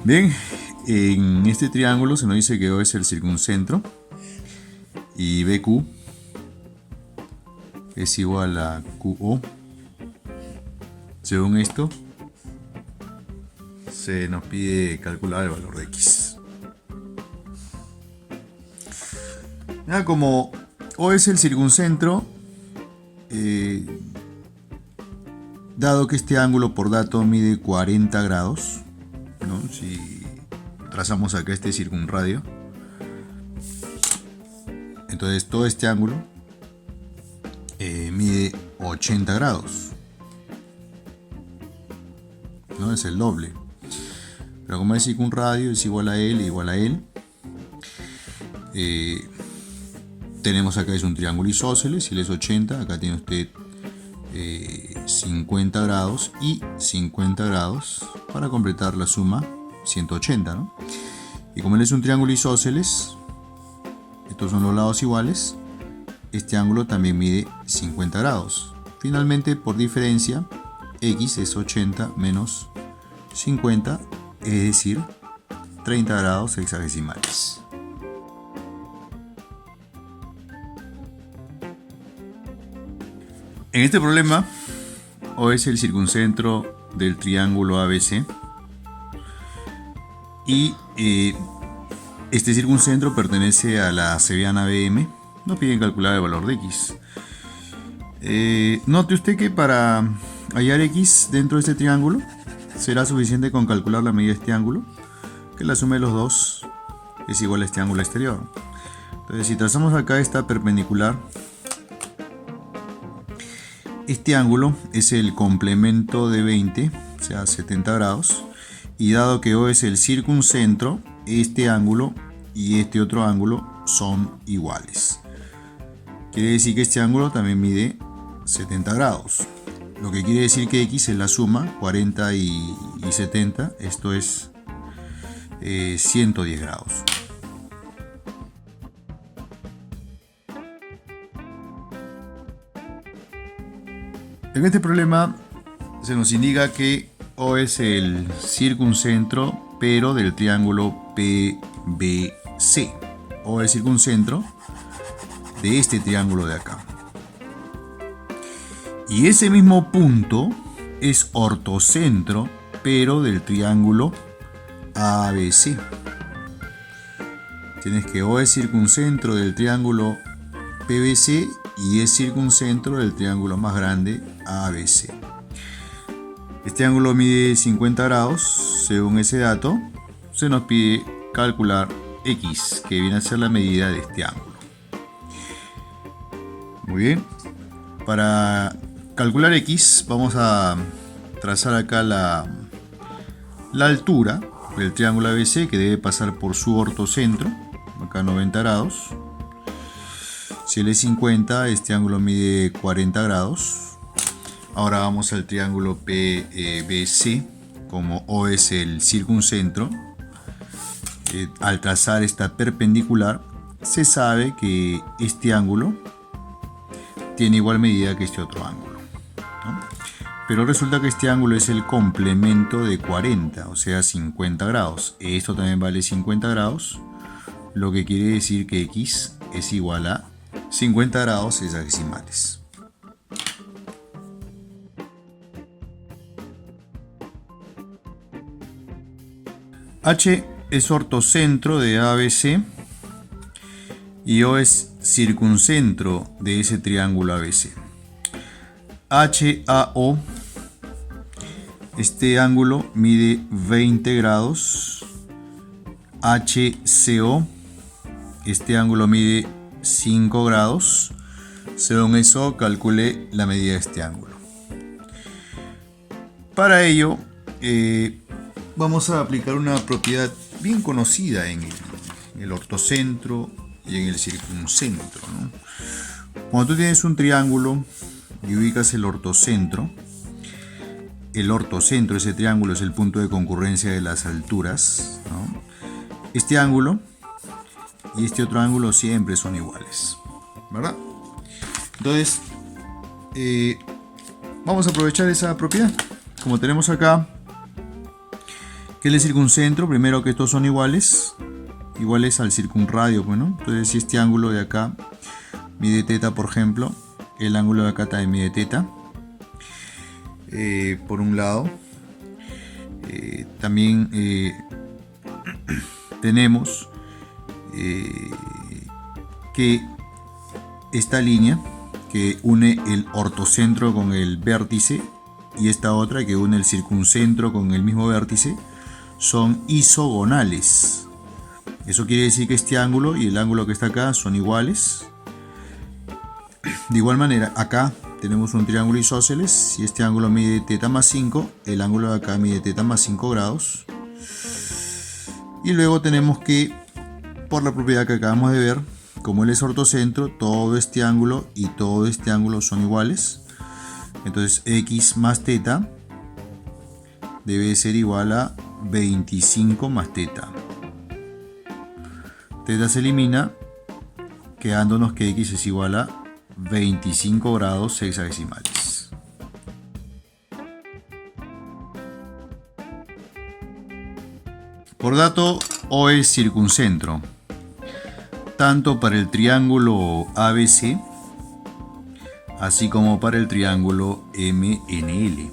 Bien, en este triángulo se nos dice que O es el circuncentro y BQ es igual a QO. Según esto, se nos pide calcular el valor de X. Ya, como O es el circuncentro, dado que este ángulo por dato mide 40 grados, ¿no? Si trazamos acá este circunradio, entonces todo este ángulo mide 80 grados, ¿no? Es el doble. Pero como es circunradio, es igual a él. Tenemos acá es un triángulo isósceles, si él es 80, acá tiene usted 50 grados y 50 grados para completar la suma 180, ¿no? Y como él es un triángulo isósceles, estos son los lados iguales, este ángulo también mide 50 grados. Finalmente, por diferencia, X es 80 menos 50, es decir, 30 grados hexagesimales. En este problema, O es el circuncentro del triángulo ABC y este circuncentro pertenece a la cebiana BM. Nos piden calcular el valor de X. Note usted que para hallar X dentro de este triángulo será suficiente con calcular la medida de este ángulo, que la suma de los dos es igual a este ángulo exterior. Entonces, si trazamos acá esta perpendicular, este ángulo es el complemento de 20, o sea 70 grados, y dado que O es el circuncentro, este ángulo y este otro ángulo son iguales. Quiere decir que este ángulo también mide 70 grados, lo que quiere decir que X es la suma 40 y 70, esto es 110 grados. En este problema se nos indica que O es el circuncentro, pero del triángulo PBC. O es el circuncentro de este triángulo de acá. Y ese mismo punto es ortocentro, pero del triángulo ABC. Tienes que O es circuncentro del triángulo PBC y es circuncentro del triángulo más grande ABC. Este ángulo mide 50 grados. Según ese dato, se nos pide calcular X, que viene a ser la medida de este ángulo. Muy bien. Para calcular X, vamos a trazar acá la altura del triángulo ABC, que debe pasar por su ortocentro, acá 90 grados. Si él es 50, este ángulo mide 40 grados. Ahora vamos al triángulo PBC. Como O es el circuncentro, al trazar esta perpendicular, se sabe que este ángulo tiene igual medida que este otro ángulo, ¿no? Pero resulta que este ángulo es el complemento de 40, o sea 50 grados. Esto también vale 50 grados, lo que quiere decir que X es igual a 50 grados hexagesimales. H es ortocentro de ABC y O es circuncentro de ese triángulo ABC. HAO, este ángulo mide 20 grados. HCO, este ángulo mide 5 grados. Según eso, calcule la medida de este ángulo. Para ello, vamos a aplicar una propiedad bien conocida en el ortocentro y en el circuncentro, ¿no? Cuando tú tienes un triángulo y ubicas el ortocentro de ese triángulo es el punto de concurrencia de las alturas, ¿no? Este ángulo y este otro ángulo siempre son iguales, ¿verdad? Entonces, vamos a aprovechar esa propiedad. Como tenemos acá ¿Qué es el circuncentro? Primero que estos son iguales al circunradio, pues, ¿no? Entonces si este ángulo de acá mide teta, por ejemplo, el ángulo de acá también mide teta, por un lado. También tenemos que esta línea que une el ortocentro con el vértice y esta otra que une el circuncentro con el mismo vértice son isogonales. Eso quiere decir que este ángulo y el ángulo que está acá son iguales. De igual manera, acá tenemos un triángulo isósceles. Si este ángulo mide teta más 5, el ángulo de acá mide teta más 5 grados. Y luego tenemos que, por la propiedad que acabamos de ver, como él es ortocentro, todo este ángulo y todo este ángulo son iguales. Entonces x más teta debe ser igual a 25 más teta. Teta se elimina, quedándonos que x es igual a 25 grados hexadecimales. Por dato, O es circuncentro, tanto para el triángulo ABC, así como para el triángulo MNL.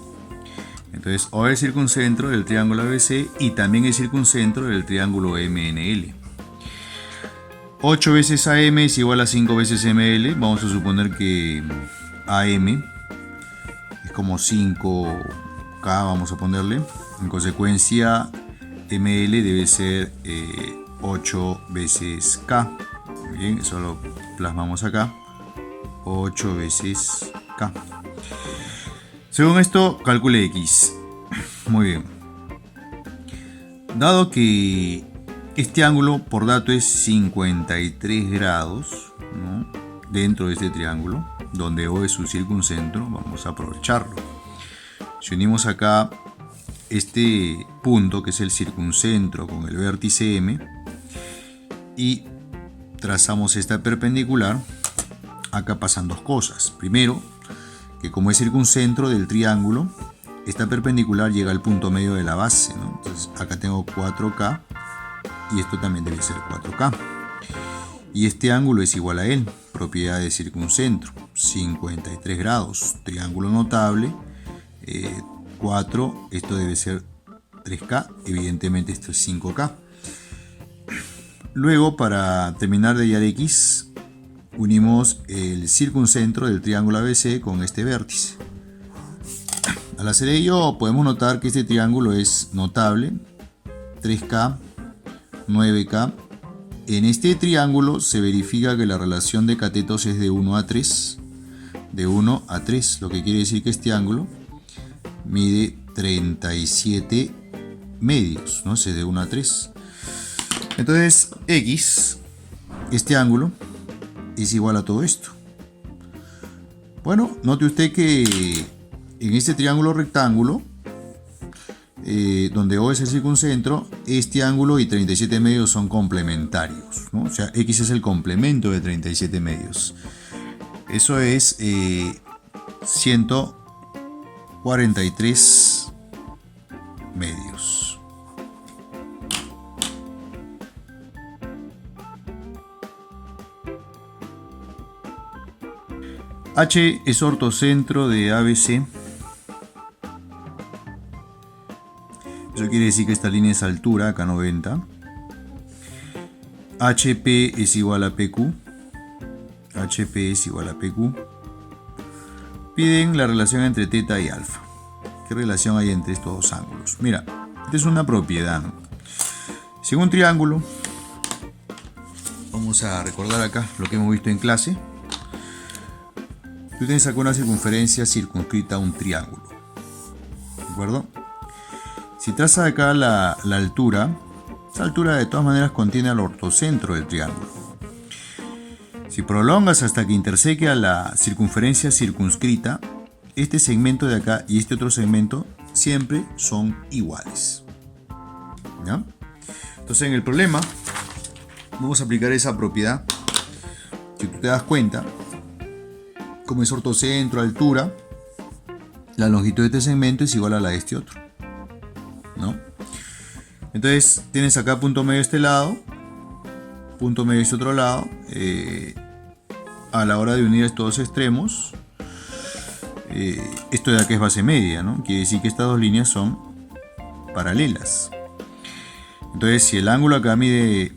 Entonces, O es circuncentro del triángulo ABC y también es circuncentro del triángulo MNL. 8 veces AM es igual a 5 veces ML. Vamos a suponer que AM es como 5K, vamos a ponerle. En consecuencia, ML debe ser 8 veces K. Bien, eso lo plasmamos acá. 8 veces K. Según esto, calcule X. Muy bien. Dado que este ángulo por dato es 53 grados, ¿no?, dentro de este triángulo, donde O es su circuncentro, vamos a aprovecharlo. Si unimos acá este punto, que es el circuncentro, con el vértice M, y trazamos esta perpendicular, acá pasan dos cosas. Primero, que como es circuncentro del triángulo, esta perpendicular llega al punto medio de la base, ¿no? Entonces acá tengo 4K y esto también debe ser 4K. Y este ángulo es igual a él, propiedad de circuncentro, 53 grados, triángulo notable, 4, esto debe ser 3K, evidentemente esto es 5K. Luego, para terminar de hallar X, unimos el circuncentro del triángulo ABC con este vértice. Al hacer ello, podemos notar que este triángulo es notable, 3K, 9K. En este triángulo se verifica que la relación de catetos es de 1 a 3, de 1 a 3, lo que quiere decir que este ángulo mide 37 medios, ¿no? Es de 1 a 3. Entonces, X, este ángulo, es igual a todo esto. Bueno, note usted que en este triángulo rectángulo, donde O es el circuncentro, este ángulo y 37 medios son complementarios, ¿no? O sea, X es el complemento de 37 medios. Eso es 143 medios. H es ortocentro de ABC. Eso quiere decir que esta línea es altura, acá 90. HP es igual a PQ. HP es igual a PQ. Piden la relación entre teta y alfa. ¿Qué relación hay entre estos dos ángulos? Mira, esta es una propiedad, ¿no? Si en un triángulo, vamos a recordar acá lo que hemos visto en clase. Tú tienes acá una circunferencia circunscrita a un triángulo, ¿de acuerdo? Si trazas acá la altura, esa altura de todas maneras contiene al ortocentro del triángulo. Si prolongas hasta que interseque a la circunferencia circunscrita, este segmento de acá y este otro segmento siempre son iguales, ¿ya? Entonces en el problema vamos a aplicar esa propiedad. Si tú te das cuenta, como es ortocentro, altura, la longitud de este segmento es igual a la de este otro, ¿no? Entonces tienes acá punto medio de este lado, punto medio de este otro lado. A la hora de unir estos dos extremos, esto de acá es base media, ¿no? Quiere decir que estas dos líneas son paralelas. Entonces si el ángulo acá mide,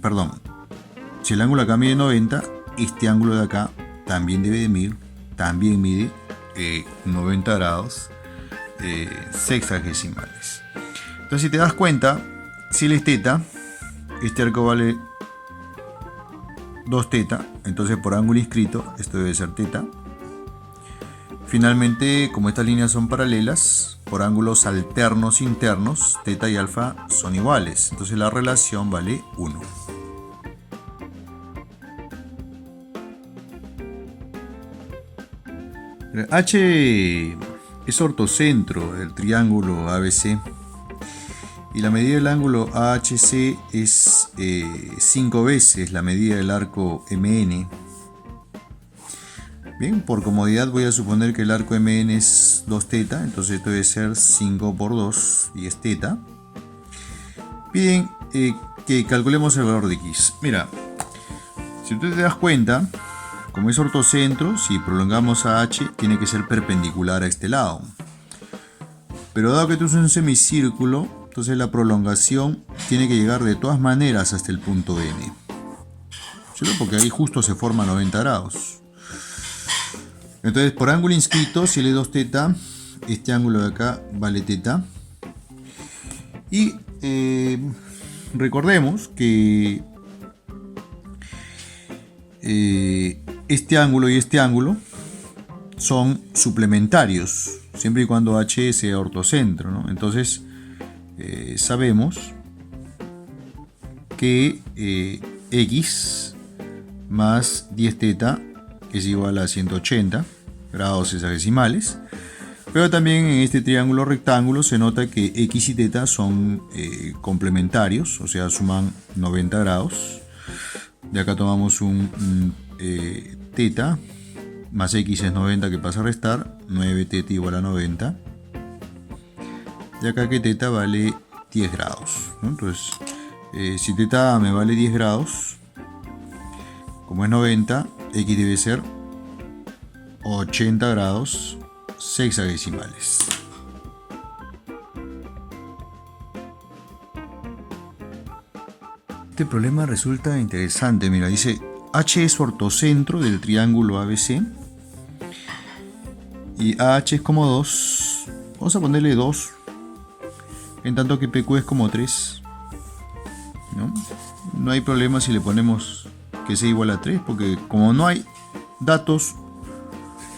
si el ángulo acá mide 90, este ángulo de acá también debe de medir, también mide 90 grados sexagesimales. Entonces si te das cuenta, si él es teta, este arco vale 2 teta, entonces por ángulo inscrito esto debe ser teta. Finalmente, como estas líneas son paralelas, por ángulos alternos internos, teta y alfa son iguales, entonces la relación vale 1. H es ortocentro del triángulo ABC y la medida del ángulo AHC es 5 veces la medida del arco MN. Bien, por comodidad voy a suponer que el arco MN es 2 teta, entonces esto debe ser 5 por 2 y es teta. Piden que calculemos el valor de X. Mira, si tú te das cuenta, como es ortocentro, si prolongamos a H, tiene que ser perpendicular a este lado. Pero dado que esto es un semicírculo, entonces la prolongación tiene que llegar de todas maneras hasta el punto N. ¿Cierto? Porque ahí justo se forma 90 grados. Entonces, por ángulo inscrito, si él es 2 teta, este ángulo de acá vale teta. Y recordemos que este ángulo y este ángulo son suplementarios, siempre y cuando H sea ortocentro, ¿no? Entonces, sabemos que X más 10 teta es igual a 180 grados sexagesimales, pero también en este triángulo rectángulo se nota que X y teta son complementarios, o sea, suman 90 grados. De acá tomamos un teta más X es 90 que pasa a restar, 9 teta igual a 90. Y acá que teta vale 10 grados, ¿no? Entonces, si teta me vale 10 grados, como es 90, X debe ser 80 grados sexagesimales. Este problema resulta interesante. Mira, dice H es ortocentro del triángulo ABC y AH es como 2. Vamos a ponerle 2, en tanto que PQ es como 3. No hay problema si le ponemos que sea igual a 3, porque como no hay datos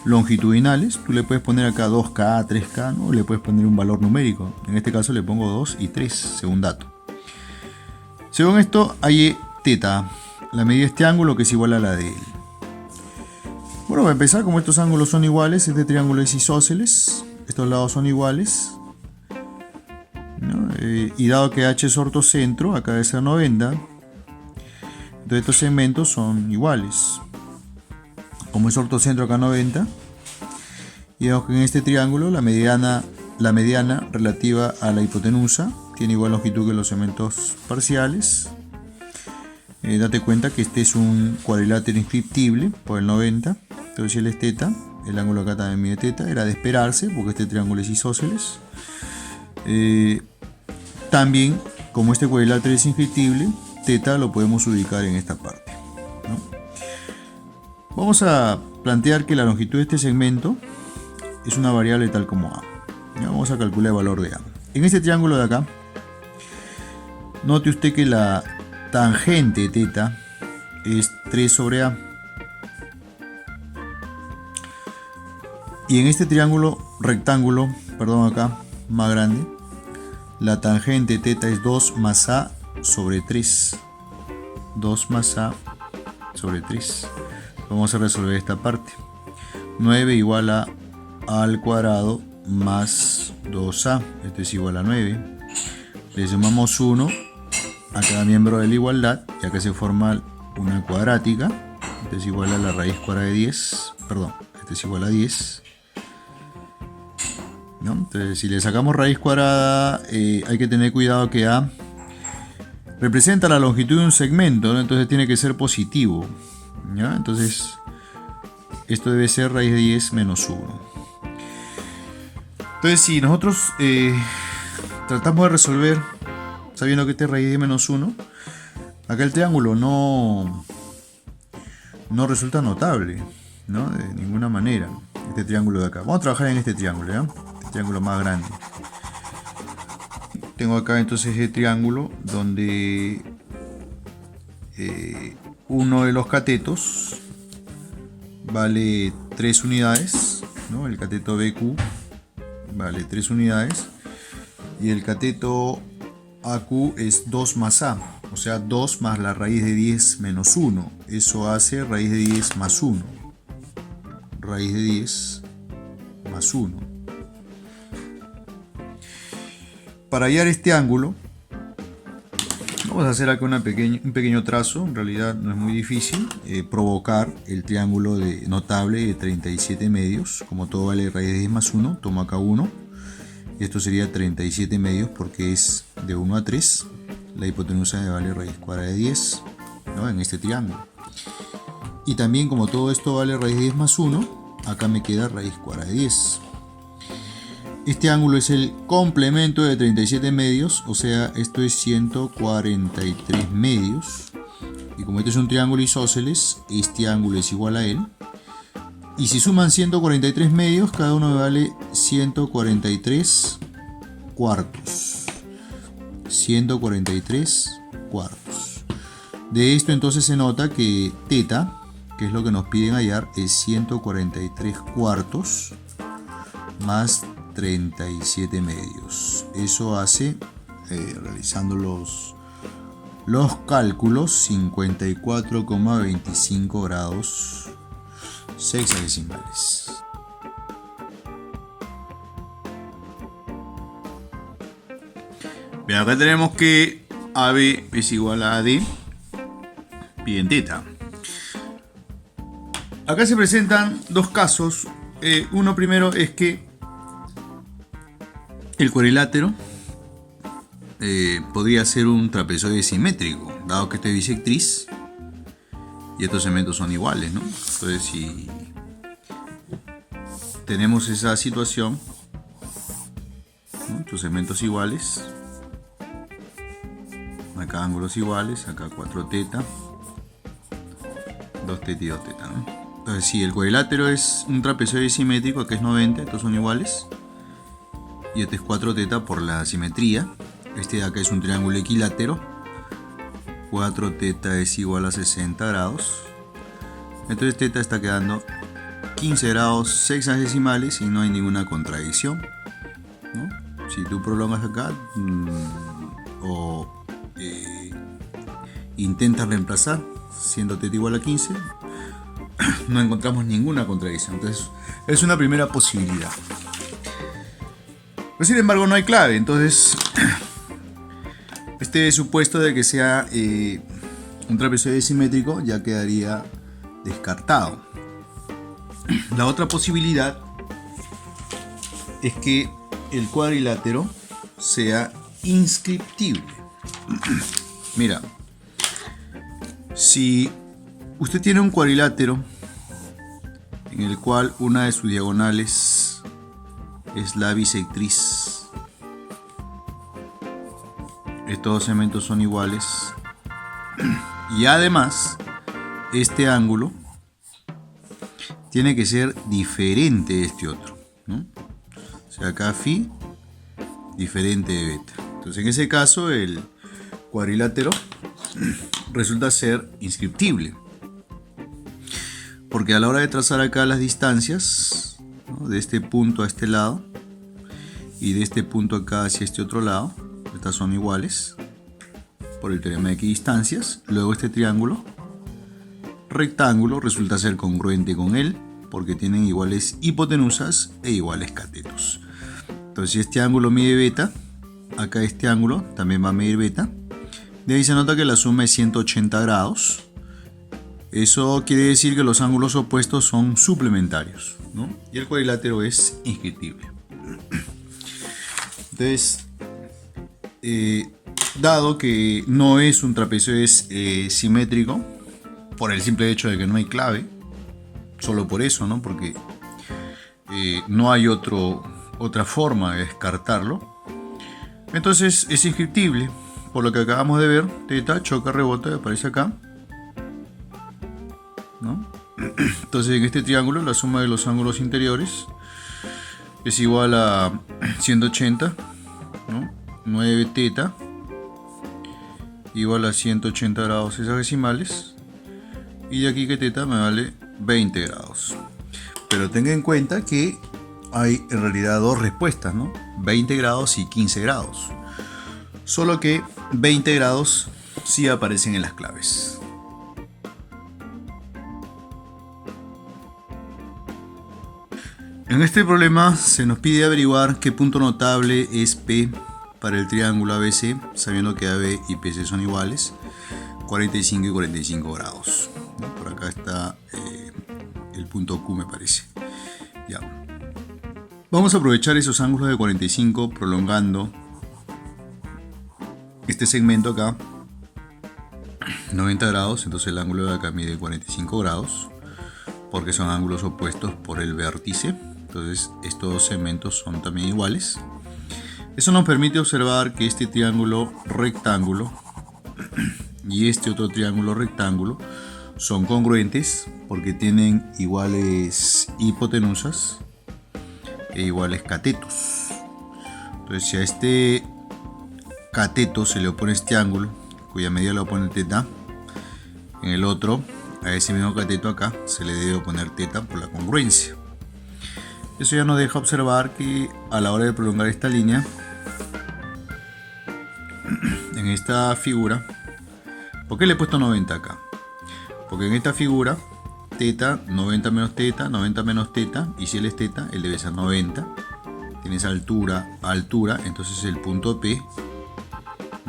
longitudinales, tú le puedes poner acá 2K, 3K, ¿no? Le puedes poner un valor numérico. En este caso le pongo 2 y 3 según dato. Según esto, hay teta, la medida de este ángulo que es igual a la de él. Bueno, para empezar, como estos ángulos son iguales, este triángulo es isósceles, estos lados son iguales, ¿no? Y dado que H es ortocentro, acá debe ser 90, entonces estos segmentos son iguales. Como es ortocentro acá 90, y vemos que en este triángulo la mediana relativa a la hipotenusa tiene igual longitud que los segmentos parciales. Date cuenta que este es un cuadrilátero inscriptible por el 90, entonces si él es teta, el ángulo acá también mide teta, era de esperarse porque este triángulo es isósceles. También, como este cuadrilátero es inscriptible, teta lo podemos ubicar en esta parte, ¿no? Vamos a plantear que la longitud de este segmento es una variable tal como A. ¿Ya? Vamos a calcular el valor de A. En este triángulo de acá, note usted que la tangente teta es 3 sobre A. Y en este rectángulo, acá, más grande, la tangente teta es 2 más A sobre 3. 2 más A sobre 3. Vamos a resolver esta parte. 9 igual a al cuadrado más 2A. Esto es igual a 9. Le sumamos 1 a cada miembro de la igualdad, ya que se forma una cuadrática. Esto es igual a la raíz cuadrada de 10. Perdón, esto es igual a 10. ¿No? Entonces, si le sacamos raíz cuadrada, hay que tener cuidado que A representa la longitud de un segmento, ¿no? Entonces tiene que ser positivo, ¿ya? Entonces esto debe ser raíz de 10 menos 1. Entonces si nosotros tratamos de resolver sabiendo que este es raíz de 10 menos 1, acá el triángulo no resulta notable, ¿no? De ninguna manera. Este triángulo de acá. Vamos a trabajar en este triángulo, ¿ya? Este triángulo más grande. Tengo acá entonces el triángulo donde uno de los catetos vale 3 unidades, ¿no? El cateto BQ vale 3 unidades y el cateto AQ es 2 más A, o sea 2 más la raíz de 10 menos 1. Eso hace raíz de 10 más 1. Raíz de 10 más 1. Para hallar este ángulo, vamos a hacer acá un pequeño trazo. En realidad no es muy difícil. Provocar el triángulo notable de 37 medios. Como todo vale raíz de 10 más 1, tomo acá 1. Y esto sería 37 medios porque es de 1 a 3. La hipotenusa me vale raíz cuadrada de 10, ¿no? En este triángulo. Y también como todo esto vale raíz de 10 más 1, acá me queda raíz cuadrada de 10. Este ángulo es el complemento de 37 medios, o sea, esto es 143 medios. Y como este es un triángulo isósceles, este ángulo es igual a él. Y si suman 143 medios, cada uno me vale 143 cuartos. 143 cuartos. De esto entonces se nota que teta, que es lo que nos piden hallar, es 143 cuartos más 37 medios. Eso hace, realizando los cálculos, 54,25 grados sexagesimales. Bien, acá tenemos que AB es igual a AD, piden teta. Acá se presentan dos casos. Uno primero es que el cuadrilátero podría ser un trapezoide simétrico, dado que este es bisectriz y estos segmentos son iguales, ¿no? Entonces, si tenemos esa situación, ¿no? Estos segmentos iguales, acá ángulos iguales, acá 4 teta, 2 teta y 2 teta, ¿no? Entonces, si el cuadrilátero es un trapezoide simétrico, acá es 90, estos son iguales. Y este es 4 teta por la simetría. Este de acá es un triángulo equilátero. 4 teta es igual a 60 grados. Entonces teta está quedando 15 grados sexagesimales y no hay ninguna contradicción, ¿no? Si tú prolongas acá o intentas reemplazar siendo teta igual a 15, no encontramos ninguna contradicción. Entonces es una primera posibilidad. Pero sin embargo no hay clave, entonces este supuesto de que sea un trapezoide simétrico ya quedaría descartado. La otra posibilidad es que el cuadrilátero sea inscriptible. Mira, si usted tiene un cuadrilátero en el cual una de sus diagonales es la bisectriz, estos dos segmentos son iguales y además este ángulo tiene que ser diferente de este otro, ¿no? O sea, acá phi diferente de beta. Entonces en ese caso el cuadrilátero resulta ser inscriptible, porque a la hora de trazar acá las distancias, ¿no? De este punto a este lado y de este punto acá hacia este otro lado, estas son iguales por el teorema de equidistancias. Luego este triángulo rectángulo resulta ser congruente con él porque tienen iguales hipotenusas e iguales catetos. Entonces si este ángulo mide beta, acá este ángulo también va a medir beta. De ahí se nota que la suma es 180 grados. Eso quiere decir que los ángulos opuestos son suplementarios, ¿no? Y el cuadrilátero es inscriptible. Entonces, Dado que no es un trapezoide simétrico, por el simple hecho de que no hay clave, solo por eso, ¿no? Porque no hay otra forma de descartarlo. Entonces es inscriptible, por lo que acabamos de ver, teta, choca, rebota, aparece acá, ¿no? Entonces en este triángulo la suma de los ángulos interiores es igual a 180, ¿no? 9 teta igual a 180 grados hexadesimales, y de aquí que teta me vale 20 grados. Pero tenga en cuenta que hay en realidad dos respuestas, ¿no? 20 grados y 15 grados. Solo que 20 grados sí aparecen en las claves. En este problema se nos pide averiguar qué punto notable es P para el triángulo ABC, sabiendo que AB y PC son iguales, 45 y 45 grados. Por acá está el punto Q, me parece. Ya. Vamos a aprovechar esos ángulos de 45 prolongando este segmento acá 90 grados, entonces el ángulo de acá mide 45 grados porque son ángulos opuestos por el vértice. Entonces estos dos segmentos son también iguales. Eso nos permite observar que este triángulo rectángulo y este otro triángulo rectángulo son congruentes porque tienen iguales hipotenusas e iguales catetos. Entonces si a este cateto se le opone este ángulo, cuya medida le opone teta, en el otro, a ese mismo cateto acá, se le debe oponer teta por la congruencia. Eso ya nos deja observar que a la hora de prolongar esta línea, en esta figura, ¿por qué le he puesto 90 acá? Porque en esta figura, teta, 90 menos teta, 90 menos teta, y si él es teta, él debe ser 90. Tienes altura, entonces el punto P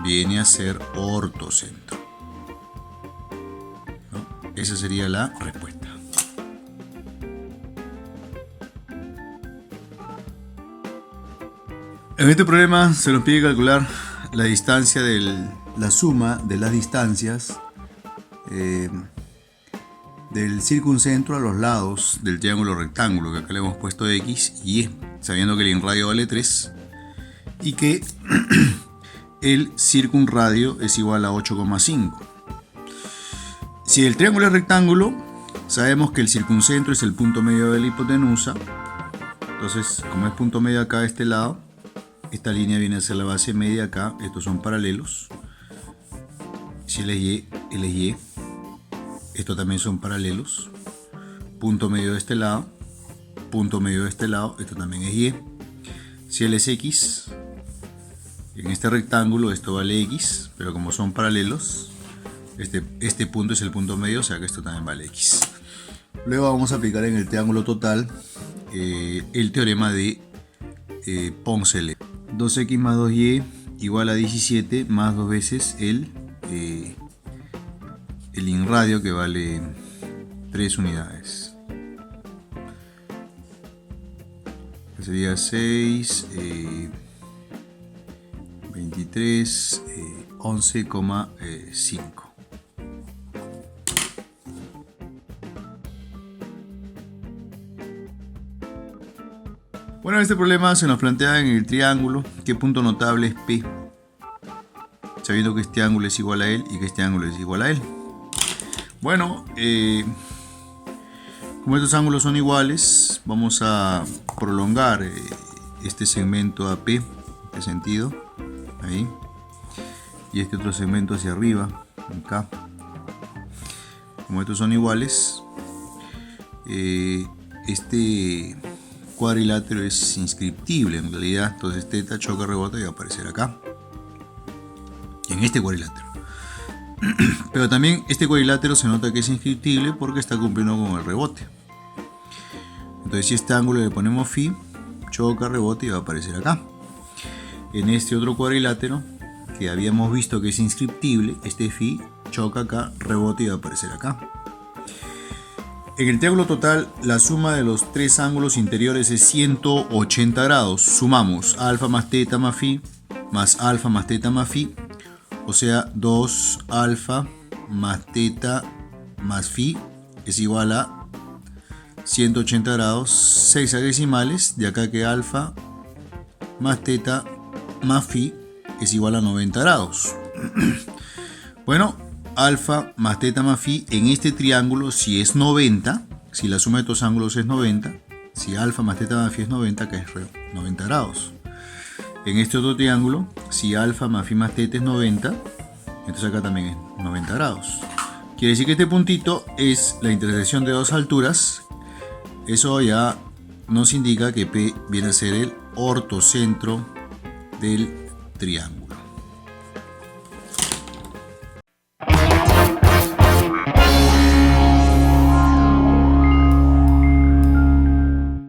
viene a ser ortocentro, ¿no? Esa sería la respuesta. En este problema se nos pide calcular la distancia la suma de las distancias del circuncentro a los lados del triángulo rectángulo, que acá le hemos puesto X y Y, sabiendo que el inradio vale 3 y que el circunradio es igual a 8,5. Si el triángulo es rectángulo, sabemos que el circuncentro es el punto medio de la hipotenusa. Entonces, como es punto medio acá de este lado, esta línea viene a ser la base media acá. Estos son paralelos. Si él es Y, él es Y. Estos también son paralelos. Punto medio de este lado, punto medio de este lado, esto también es Y. Si él es X, en este rectángulo esto vale X, pero como son paralelos, este punto es el punto medio, o sea que esto también vale X. Luego vamos a aplicar en el triángulo total el teorema de Poncelet. 2x más 2y igual a 17 más dos veces el inradio, que vale 3 unidades. Sería 6, 23, 11,5. Bueno, este problema se nos plantea en el triángulo qué punto notable es P, sabiendo que este ángulo es igual a él y que este ángulo es igual a él. Bueno, como estos ángulos son iguales, vamos a prolongar este segmento AP, en este sentido, ahí, y este otro segmento hacia arriba, acá. Como estos son iguales, este cuadrilátero es inscriptible en realidad, entonces teta, choca, rebota y va a aparecer acá, en este cuadrilátero. Pero también este cuadrilátero se nota que es inscriptible porque está cumpliendo con el rebote. Entonces si este ángulo le ponemos phi, choca, rebote y va a aparecer acá. En este otro cuadrilátero que habíamos visto que es inscriptible, este phi choca acá, rebote y va a aparecer acá. En el triángulo total, la suma de los tres ángulos interiores es 180 grados. Sumamos alfa más teta más phi, más alfa más teta más phi, O sea, 2 alfa más teta más phi es igual a 180 grados, 6 hexadecimales, de acá que alfa más teta más phi es igual a 90 grados. Bueno, alfa más teta más phi en este triángulo, si es 90, si la suma de estos ángulos es 90, si alfa más teta más phi es 90, que es 90 grados. En este otro triángulo, si alfa más phi más teta es 90, entonces acá también es 90 grados. Quiere decir que este puntito es la intersección de dos alturas. Eso ya nos indica que P viene a ser el ortocentro del triángulo.